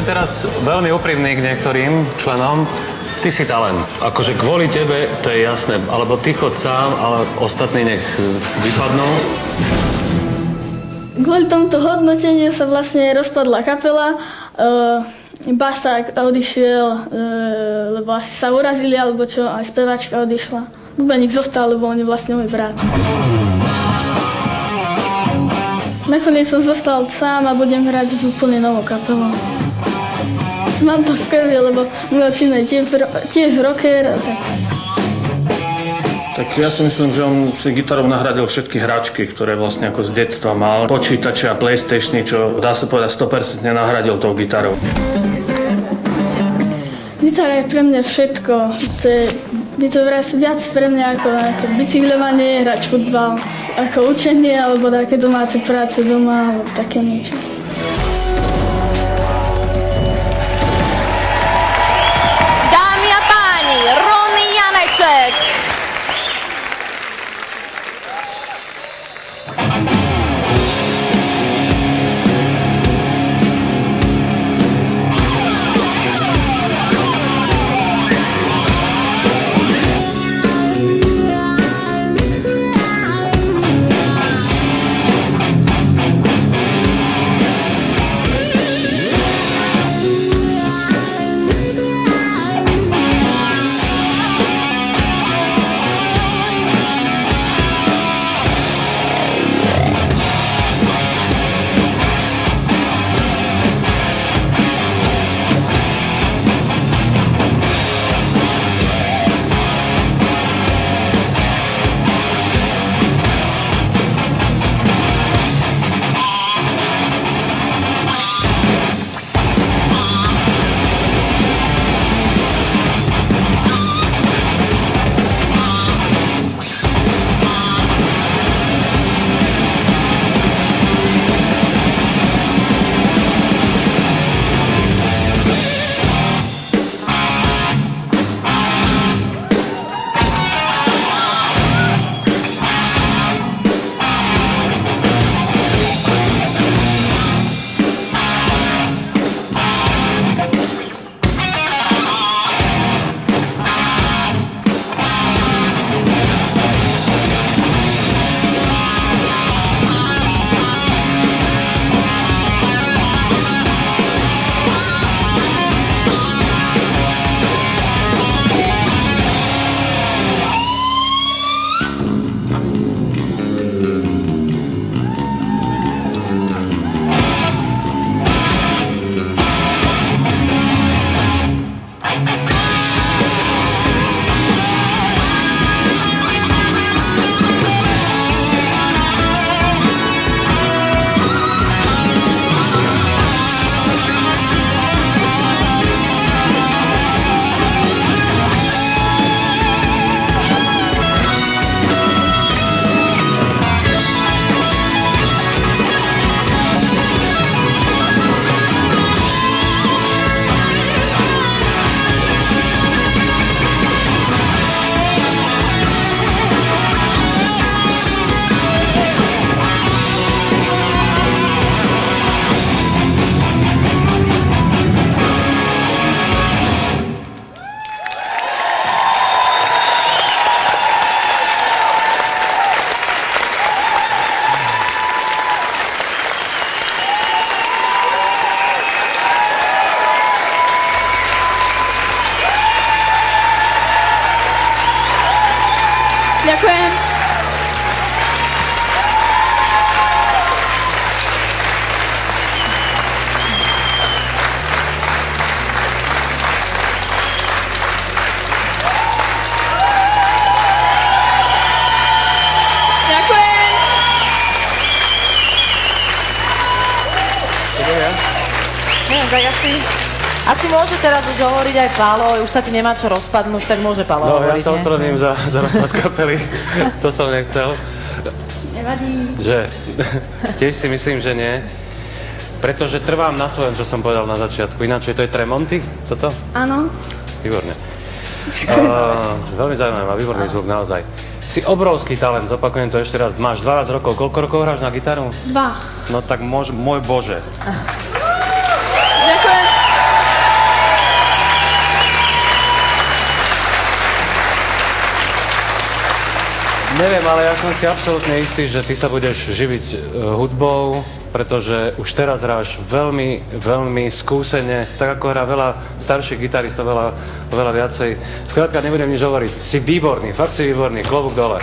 teraz veľmi úprimný k niektorým členom. Ty si talent. Akože kvôli tebe, to je jasné. Alebo ty chod sám, ale ostatní nech vypadnú. Kvôli tomuto hodnoteniu sa vlastne rozpadla kapela. Basák odišiel, lebo asi sa urazili, alebo čo, aj spevačka odišla. Bubeník zostal, lebo on je vlastne môj brat. Nakoniec som zostal sám a budem hrať s úplne novou kapelou. Mám to v krvi, lebo môj otec je tiež rocker. Tak ja si myslím, že on si gitarou nahradil všetky hračky, ktoré vlastne ako z detstva mal. Počítače a PlayStationy, čo dá sa povedať 100% nahradil tou gitarou. Gitara je pre mňa všetko. Je to viac pre mňa ako bicyklovanie, hrať futbal, ako učenie alebo také domáce práce doma alebo také niečo. Dámy a páni, Rony Janeček. Ďakujem. Tak asi môže teraz už hovoriť aj Pálo, už sa ti nemá čo rozpadnúť, tak môže Pálo hovoriť. No, ja sa otvorím za rozpad kapely, to som nechcel. Nevadí. Že? Tiež si myslím, že nie. Pretože trvám na svojom, čo som povedal na začiatku. Ináč, to je Tremonti, toto? Áno. Výborne. Veľmi zaujímavé, má výborný zvuk, naozaj. Si obrovský talent, zopakujem to ešte raz. Máš 12 rokov, koľko rokov hráš na gitaru? 2. No tak môj Bože. Ďakujem. Neviem, ale ja som si absolútne istý, že ty sa budeš živiť hudbou, pretože už teraz hráš veľmi, veľmi skúsene, tak ako hrá veľa starších gitaristov, veľa viacej. Skrátka, nebudem nič hovoriť. Si výborný, fakt si výborný, klobúk dole.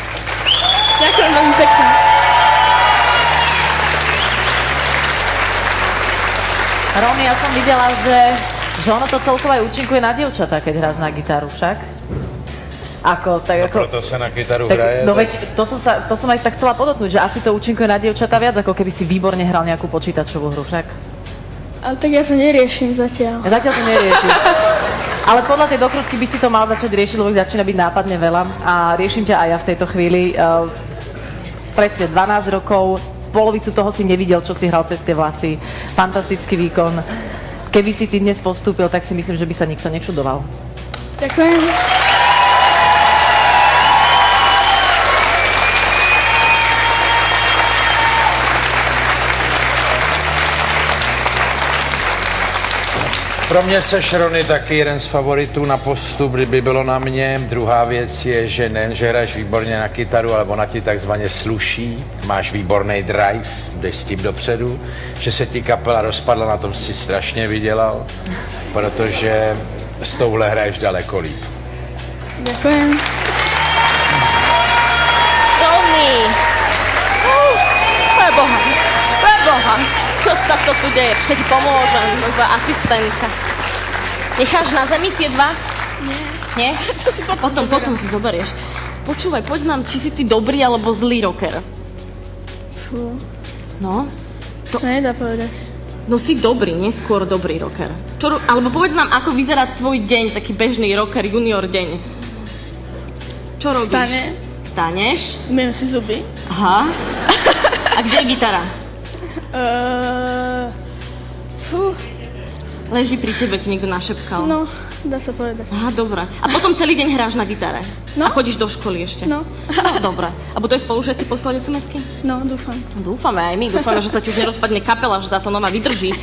Ďakujem veľmi pekne. Romy, ja som videla, že ono to celkovo aj účinkuje na dievčatá, keď hráš na gitaru však. Proto sa na kytaru tak, hraje. no veď, to som aj tak chcela podotknúť, že asi to účinkuje na dievčatá viac, ako keby si výborne hral nejakú počítačovú hru však. Ale tak ja sa neriešim zatiaľ. Zatiaľ to neriešiš. Ale podľa tej dokrutky by si to mal začať riešiť, lebo ich začína byť nápadne veľa. A riešim ťa aj ja v tejto chvíli. Presne 12 rokov, polovicu toho si nevidel, čo si hral cez tie vlasy. Fantastický výkon. Keby si ty dnes postúpil, tak si myslím, že by sa nikto nečudoval. Ďakujem. Pro mě seš, Rony, taky jeden z favoritů na postup, kdyby bylo na mě. Druhá věc je, že nejen, že hraješ výborně na kytaru, ale ona ti takzvaně sluší. Máš výborný drive, jdeš s tím dopředu. Že se ti kapela rozpadla, na tom si strašně vydělal, protože s touhle hraješ daleko líp. Ďakujem. Romy! Preboha, preboha! Čo sa to tu deje? Počkaj, ti pomôžem, asistentka. Necháš na zemi tie dva? Nie. Nie? To si Potom si zoberieš. Počúvaj, poď nám, či si ty dobrý alebo zlý rocker. Fú, No? to sa nedá povedať. No si dobrý, neskôr dobrý rocker. Alebo povedz nám, ako vyzerá tvoj deň, taký bežný rocker, junior deň. Čo robíš? Vstaneš? Umiem si zuby. Aha. A kde je gitara? Fú, Leží pri tebe, ti niekto našepkal. no, dá sa povedať. Aha, dobré. A potom celý deň hráš na gitare? No. A chodíš do školy ešte? No. Dobre. A budú aj spolužiaci poslať SMS-ky? No, dúfam. Dúfame aj my. Dúfame, že sa ti už nerozpadne kapela, že táto nová vydrží.